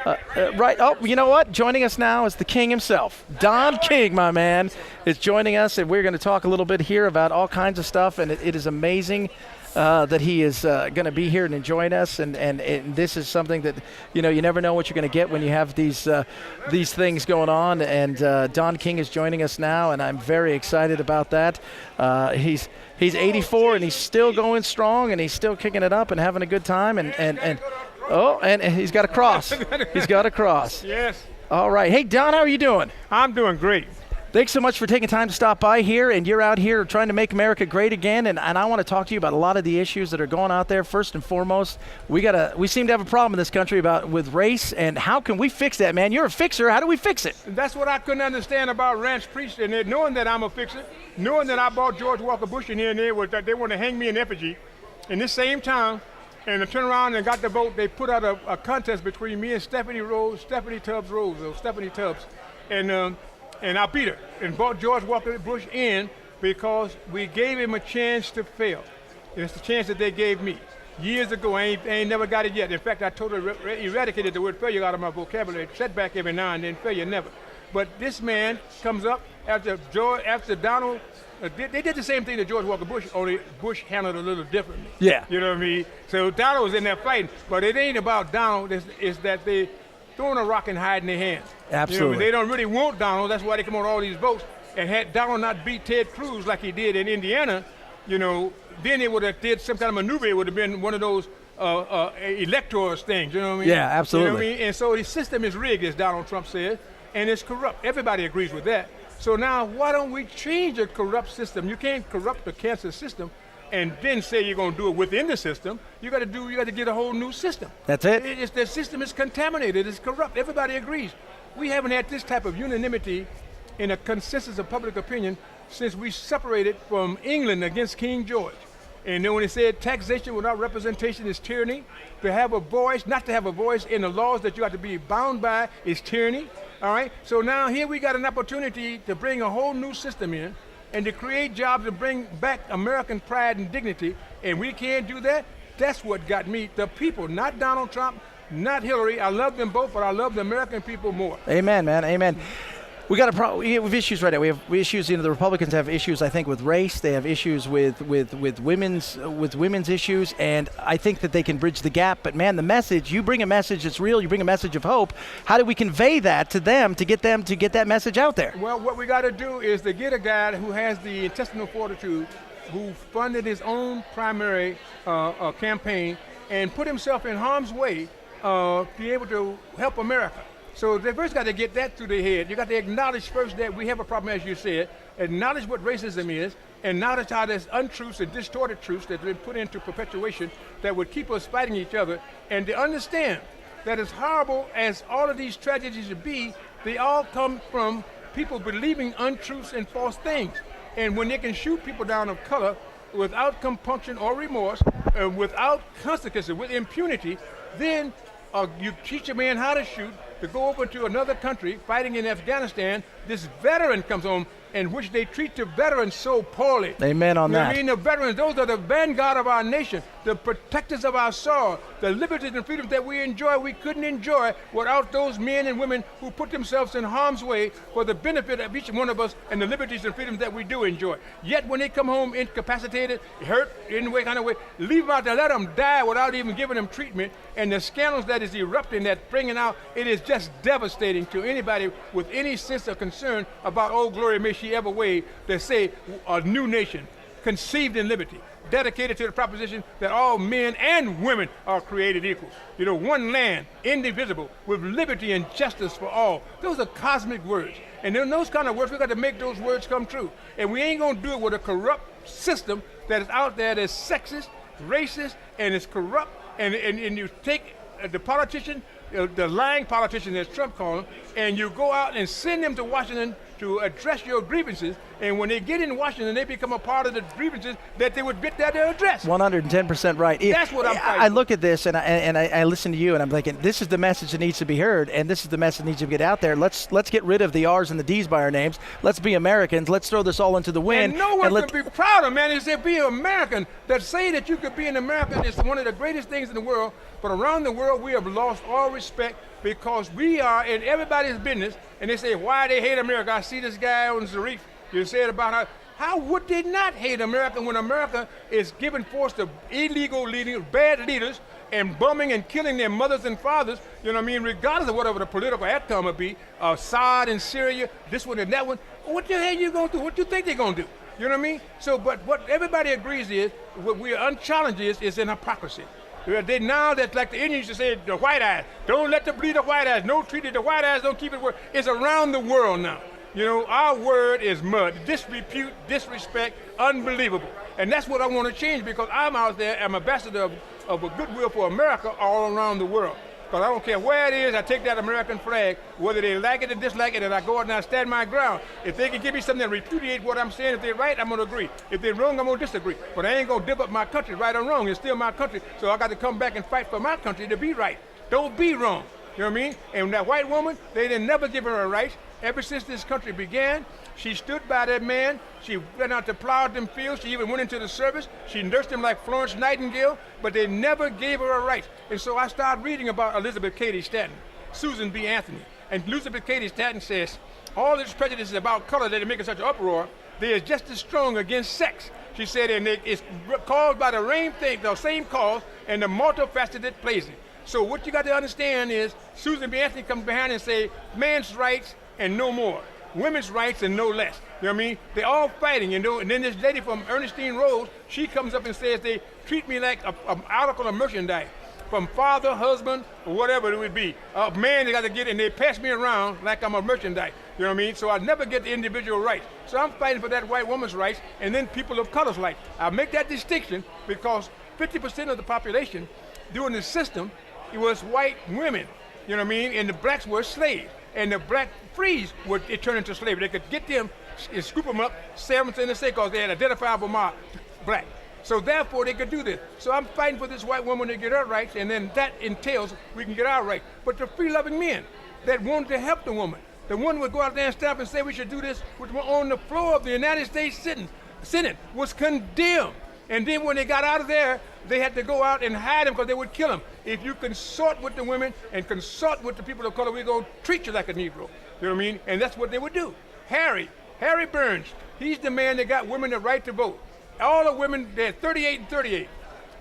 Right. Oh, you know what? Joining us now is the king himself. Don King, my man, is joining us, and we're going to talk a little bit here about all kinds of stuff, and it is amazing that he is going to be here and join us, and this is something that, you never know what you're going to get when you have these things going on, and Don King is joining us now, and I'm very excited about that. He's 84, and he's still going strong, and he's still kicking it up and having a good time, and he's got a cross. He's got a cross. Yes. All right. Hey, Don, how are you doing? I'm doing great. Thanks so much for taking time to stop by here, and you're out here trying to make America great again, and I want to talk to you about a lot of the issues that are going out there. First and foremost, we seem to have a problem in this country with race, and how can we fix that, man? You're a fixer. How do we fix it? That's what I couldn't understand about Ranch Priest, and knowing that I'm a fixer, knowing that I brought George Walker Bush in here, and they want to hang me in effigy in this same town, and I turned around and got the vote. They put out a contest between me and Stephanie Tubbs, and I beat her and brought George Walker Bush in because we gave him a chance to fail. And it's the chance that they gave me. Years ago, I ain't never got it yet. In fact, I totally eradicated the word failure out of my vocabulary. Setback every now and then, failure never. But this man comes up after Donald. They did the same thing to George Walker Bush, only Bush handled it a little differently. Yeah. You know what I mean? So Donald was in there fighting, but it ain't about Donald. It's that they throwing a rock and hiding their hands. Absolutely. They don't really want Donald. That's why they come on all these votes. And had Donald not beat Ted Cruz like he did in Indiana, then they would have did some kind of maneuver. It would have been one of those electors things. You know what I mean? Yeah, absolutely. You know what I mean? And so the system is rigged, as Donald Trump said, and it's corrupt. Everybody agrees with that. So now why don't we change a corrupt system? You can't corrupt the cancer system and then say you're going to do it within the system. You got to get a whole new system. That's it. The system is contaminated. It's corrupt. Everybody agrees. We haven't had this type of unanimity in a consensus of public opinion since we separated from England against King George. And then when they said taxation without representation is tyranny, to have a voice, not to have a voice in the laws that you have to be bound by is tyranny. All right. So now here we got an opportunity to bring a whole new system in and to create jobs and bring back American pride and dignity, and we can't do that. That's what got me, the people, not Donald Trump, not Hillary. I love them both, but I love the American people more. Amen, man, amen. We got we have issues right now. We have issues. The Republicans have issues, I think, with race. They have issues with women's issues, and I think that they can bridge the gap. But man, the message, you bring a message that's real. You bring a message of hope. How do we convey that to them to get that message out there? Well, what we got to do is to get a guy who has the intestinal fortitude, who funded his own primary campaign and put himself in harm's way to be able to help America. So they first got to get that through their head. You got to acknowledge first that we have a problem, as you said, acknowledge what racism is, acknowledge how there's untruths and distorted truths that have been put into perpetuation that would keep us fighting each other, and to understand that as horrible as all of these tragedies would be, they all come from people believing untruths and false things. And when they can shoot people down of color without compunction or remorse, without consequences, with impunity, then you teach a man how to shoot, to go over to another country fighting in Afghanistan. This veteran comes home, in which they treat the veterans so poorly. Amen on that. I mean, the veterans, those are the vanguard of our nation, the protectors of our soil, the liberties and freedoms that we enjoy, we couldn't enjoy without those men and women who put themselves in harm's way for the benefit of each one of us and the liberties and freedoms that we do enjoy. Yet when they come home incapacitated, hurt in any kind of way, leave them out there, let them die without even giving them treatment. And the scandals that is erupting, that's bringing out, it is just devastating to anybody with any sense of concern about old glory may she ever wave, that say a new nation conceived in liberty, dedicated to the proposition that all men and women are created equal. One land, indivisible, with liberty and justice for all. Those are cosmic words. And in those kind of words, we got to make those words come true. And we ain't going to do it with a corrupt system that is out there that's sexist, racist, and is corrupt. And you take the politician, the lying politician, as Trump called him, and you go out and send them to Washington to address your grievances, and when they get in Washington, they become a part of the grievances that they would get there to address. 110% right. That's what I'm fighting. I look at this and I listen to you, and I'm thinking, this is the message that needs to be heard, and this is the message that needs to get out there. Let's get rid of the R's and the D's by our names. Let's be Americans. Let's throw this all into the wind. And no one can be proud of, man, is to be American. That say that you could be an American is one of the greatest things in the world, but around the world we have lost all respect because we are in everybody's business, and they say, why they hate America? I see this guy on Zarif, you said about how would they not hate America when America is giving force to illegal leaders, bad leaders, and bombing and killing their mothers and fathers, you know what I mean, regardless of whatever the political outcome would be, Assad in Syria, this one and that one, what the hell you going to do? What do you think they're going to do? You know what I mean? So, but what everybody agrees is, what we are unchallenged is in hypocrisy. They now that like the Indians used to say, the white eyes, don't let them bleed the white eyes, no treaty, the white eyes don't keep it word. It's around the world now. You know, our word is mud, disrepute, disrespect, unbelievable. And that's what I want to change, because I'm out there, I'm ambassador of a goodwill for America all around the world. Because I don't care where it is, I take that American flag, whether they like it or dislike it, and I go out and I stand my ground. If they can give me something that repudiate what I'm saying, if they're right, I'm going to agree. If they're wrong, I'm going to disagree. But I ain't going to give up my country, right or wrong. It's still my country, so I got to come back and fight for my country to be right. Don't be wrong. You know what I mean? And that white woman, they didn't never give her a right. Ever since this country began, she stood by that man. She went out to plow them fields. She even went into the service. She nursed him like Florence Nightingale, but they never gave her a right. And so I started reading about Elizabeth Cady Stanton, Susan B. Anthony. And Elizabeth Cady Stanton says, all this prejudice about color that are making such an uproar, they are just as strong against sex. She said, and it's caused by the same cause and the multifaceted places. So what you got to understand is, Susan B. Anthony comes behind and say, man's rights and no more. Women's rights and no less. You know what I mean? They're all fighting, you know. And then this lady from Ernestine Rose, she comes up and says they treat me like an article of merchandise. From father, husband, or whatever it would be. A man, they got to get in, they pass me around like I'm a merchandise. You know what I mean? So I never get the individual rights. So I'm fighting for that white woman's rights, and then people of color's rights. I make that distinction because 50% of the population during the system, it was white women, you know what I mean? And the blacks were slaves. And the black frees would turn into slavery. They could get them and scoop them up, sell them in the state because they had identifiable mark, black. So therefore they could do this. So I'm fighting for this white woman to get her rights, and then that entails we can get our rights. But the free-loving men that wanted to help the woman, the one would go out there and stand up and say we should do this, which were on the floor of the United States Senate, was condemned. And then when they got out of there, they had to go out and hide them because they would kill them. If you consort with the women and consort with the people of color, we're going to treat you like a Negro. You know what I mean? And that's what they would do. Harry Burns, he's the man that got women the right to vote. All the women, they're 38 and 38.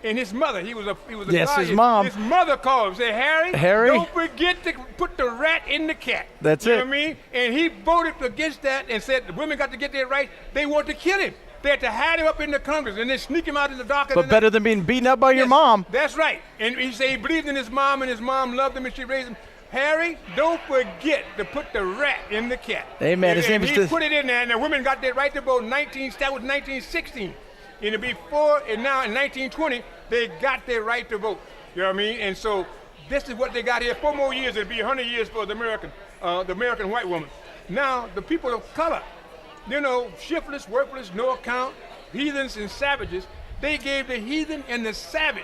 And his mother, he was a yes, guy. His mom. His mother called him, said, Harry, don't forget to put the rat in the cat. That's you it. Know what I mean? And he voted against that and said the women got to get their rights. They want to kill him. They had to hide him up in the Congress and then sneak him out in the dark. But better than being beaten up by your mom. That's right. And he said he believed in his mom, and his mom loved him, and she raised him. Harry, don't forget to put the rat in the cat. Amen. His name is he put it in there, and the women got their right to vote. That was 1916. And before, and now in 1920, they got their right to vote. You know what I mean? And so this is what they got here. 4 more years, it'll be 100 years for the American white woman. Now, the people of color, you know, shiftless, worthless, no account, heathens and savages, they gave the heathen and the savage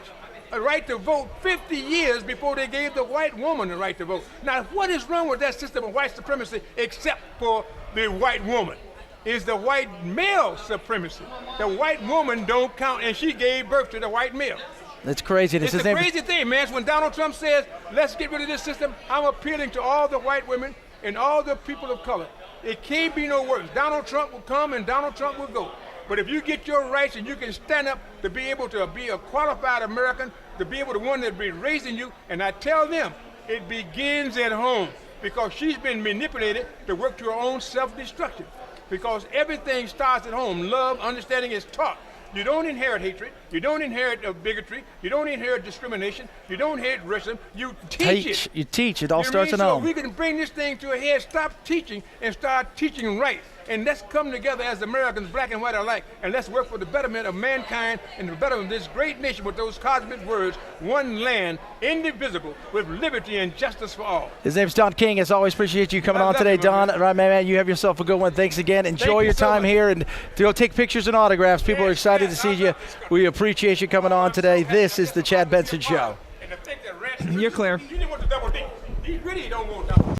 a right to vote 50 years before they gave the white woman the right to vote. Now, what is wrong with that system of white supremacy except for the white woman? Is the white male supremacy. The white woman don't count, and she gave birth to the white male. That's crazy. It's a crazy thing, man. When Donald Trump says, let's get rid of this system, I'm appealing to all the white women and all the people of color. It can't be no worse. Donald Trump will come and Donald Trump will go. But if you get your rights and you can stand up to be able to be a qualified American, to be able to one that be raising you, and I tell them, it begins at home because she's been manipulated to work to her own self-destruction. Because everything starts at home. Love, understanding is taught. You don't inherit hatred. You don't inherit bigotry. You don't inherit discrimination. You don't inherit racism. You teach it. You teach. It all starts at home. home. So we can bring this thing to a head, stop teaching, and start teaching right. And let's come together as Americans, black and white alike, and let's work for the betterment of mankind and the betterment of this great nation with those cosmic words, one land, indivisible, with liberty and justice for all. His name's Don King. As always, appreciate you coming on today, Don. Right, man, you have yourself a good one. Thanks again. Enjoy your time here, and go take pictures and autographs. People are excited to see you. We appreciate you coming on today. This is the Chad Benson Show. You're clear. He didn't want the double D. He really don't want double D.